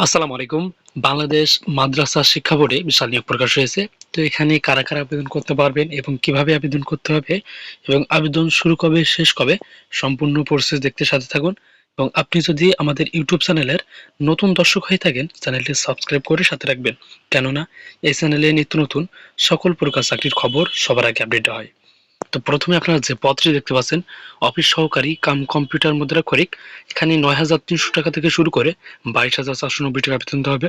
আসসালামু আলাইকুম। বাংলাদেশ মাদ্রাসা শিক্ষা বোর্ডে বিশাল নিয়োগ প্রকাশ হয়েছে। তো এখানে কারা, কারা আবেদন করতে পারবেন এবং কিভাবে আবেদন করতে হবে এবং আবেদন শুরু কবে, শেষ কবে, সম্পূর্ণ প্রসেস দেখতে সাথে থাকুন। এবং আপনি যদি আমাদের ইউটিউব চ্যানেলের নতুন দর্শক হয়ে থাকেন, চ্যানেলটি সাবস্ক্রাইব করে সাথে রাখবেন। কেননা এই চ্যানেলে নিত্য নতুন সকল প্রকার চাকরির খবর সবার আগে আপডেট হয়। তো প্রথমে আপনারা যে পদটি দেখতে পাচ্ছেন, অফিস সহকারী কাম কম্পিউটার মুদ্রাক্ষরিক, এখানে ৯,৩০০ টাকা থেকে শুরু করে ২২,৪৯০ টাকা বেতন দিতে হবে।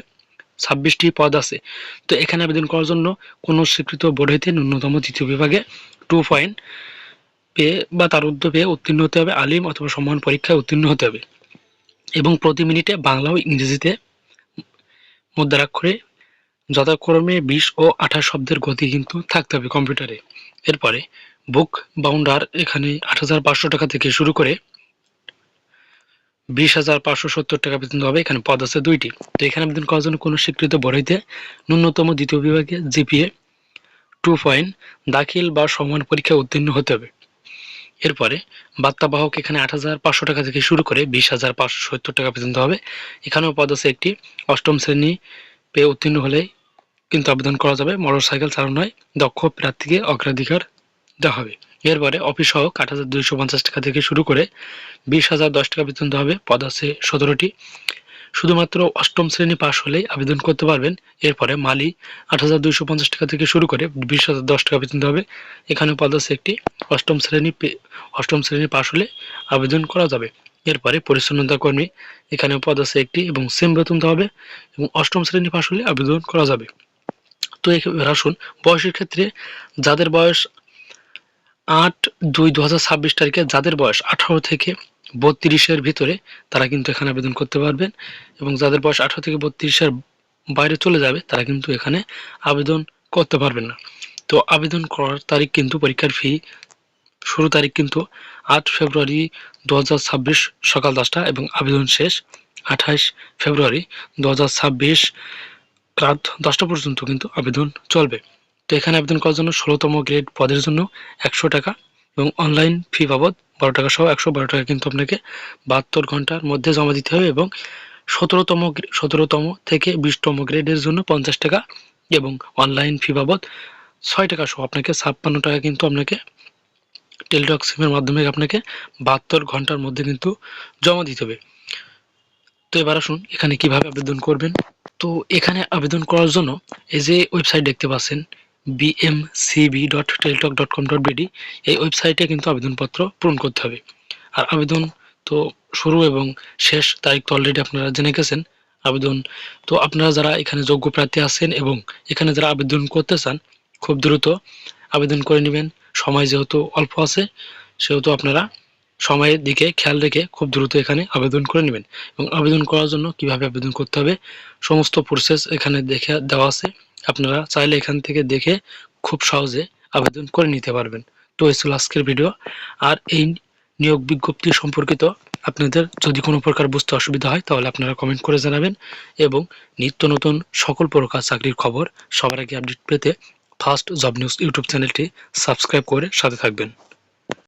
২৬টি পদ আছে। তো এখানে আবেদন করার জন্য কোনো স্বীকৃত বোর্ড হইতে ন্যূনতম দ্বিতীয় বিভাগে 2 পয়েন্ট পেয়ে বা তার ঊর্ধ্বে পেয়ে উত্তীর্ণ হতে হবে, আলিম অথবা সমান পরীক্ষায় উত্তীর্ণ হতে হবে এবং প্রতি মিনিটে বাংলা ও ইংরেজিতে মুদ্রাক্ষরে যথাক্রমে ২০ ও ২৮ শব্দের গতি কিন্তু থাকতে হবে কম্পিউটারে। এরপরে বুক বাউন্ডার এখানে ৮,৫০০ টাকা থেকে শুরু করে ২০,৫৭০ টাকা বেতন হবে। এখানে পদ আছে ২টি। তো এখানে আবেদন করার জন্য কোনো স্বীকৃত বোর্ড হইতে ন্যূনতম দ্বিতীয় বিভাগে জিপিএ 2 পয়েন্ট দাখিল বা সমান পরীক্ষায় উত্তীর্ণ হতে হবে। এরপরে বার্তাবাহক এখানে ৮,৫০০ টাকা থেকে শুরু করে ২০,৫৭০ টাকা পর্যন্ত হবে। এখানেও পদ আছে একটি। অষ্টম শ্রেণী পেয়ে উত্তীর্ণ হলেই কিন্তু আবেদন করা যাবে। মোটরসাইকেল চালানোয় দক্ষ প্রার্থীকে অগ্রাধিকার দেওয়া হবে। এরপরে অফিস সহক ৮,২৫০ টাকা থেকে শুরু করে ২০,০১০ টাকা বেতন দেওয়া হবে। পদ আছে ১৭টি। শুধুমাত্র অষ্টম শ্রেণী পাশ হলেই আবেদন করতে পারবেন। এরপরে মালি ৮,২৫০ টাকা থেকে শুরু করে ২০,০১০ টাকা বেতন দেওয়া হবে। এখানে পদ আছে একটি। অষ্টম শ্রেণী পাশ হলে আবেদন করা যাবে। এরপরে পরিচ্ছন্নতা কর্মী, এখানে পদ আছে একটি এবং সেম বেতন দেওয়া হবে এবং অষ্টম শ্রেণী পাশ হলে আবেদন করা যাবে। তো এবার আসুন, বয়সের ক্ষেত্রে যাদের বয়স ৮/২/২০২৬ তারিখে যাদের বয়স ১৮ থেকে ৩২-এর ভিতরে তারা কিন্তু এখানে আবেদন করতে পারবেন এবং যাদের বয়স ১৮ থেকে ৩২-এর বাইরে চলে যাবে তারা কিন্তু এখানে আবেদন করতে পারবেন না। তো আবেদন করার তারিখ কিন্তু পরীক্ষার ফি শুরু তারিখ কিন্তু ৮ ফেব্রুয়ারি ২০২৬ সকাল ১০টা এবং আবেদন শেষ ২৮ ফেব্রুয়ারি ২০২৬ রাত ১০টা পর্যন্ত কিন্তু আবেদন চলবে। তো এখানে আবেদন করার জন্য ১৬তম গ্রেড পদের জন্য ১০০ টাকা এবং অনলাইন ফি বাবদ ১২ টাকা সহ ১১২ টাকা কিন্তু আপনাকে ৭২ ঘন্টার মধ্যে জমা দিতে হবে এবং ১৭তম থেকে ২০তম গ্রেডের জন্য ৫০ টাকা এবং অনলাইন ফি বাবদ ৬ টাকা সহ আপনাকে ৫৬ টাকা কিন্তু আপনাকে টেলিটক সিমের মাধ্যমে আপনাকে ৭২ ঘন্টার মধ্যে কিন্তু জমা দিতে হবে। তো এবার আসুন এখানে কিভাবে আবেদন করবেন। তো এখানে আবেদন করার জন্য এই যে ওয়েবসাইট দেখতে পাচ্ছেন bmcb.teletalk.com.bd, এই ওয়েবসাইটে কিন্তু আবেদনপত্র পূরণ করতে হবে। আর আবেদন তো শুরু এবং শেষ তারিখ তো অলরেডি আপনারা জেনে গেছেন। আবেদন তো আপনারা যারা এখানে যোগ্য প্রার্থী আছেন এবং এখানে যারা আবেদন করতে চান খুব দ্রুত আবেদন করে নেবেন। সময় যেহেতু অল্প আছে সেহেতু আপনারা সময়ের দিকে খেয়াল রেখে খুব দ্রুত এখানে আবেদন করে নেবেন এবং আবেদন করার জন্য কিভাবে আবেদন করতে হবে সমস্ত প্রসেস এখানে দেখে দেওয়া আছে। আপনারা চাইলে এখান থেকে দেখে খুব সহজে আবেদন করে নিতে পারবেন। তো এই ছিল আজকের ভিডিও। আর এই নিয়োগ বিজ্ঞপ্তি সম্পর্কিত আপনাদের যদি কোনো প্রকার বুঝতে অসুবিধা হয় তাহলে আপনারা কমেন্ট করে জানাবেন এবং নিত্য নতুন সকল প্রকার চাকরির খবর সবার আগে আপডেট পেতে ফার্স্ট জব নিউজ ইউটিউব চ্যানেলটি সাবস্ক্রাইব করে সাথে থাকবেন।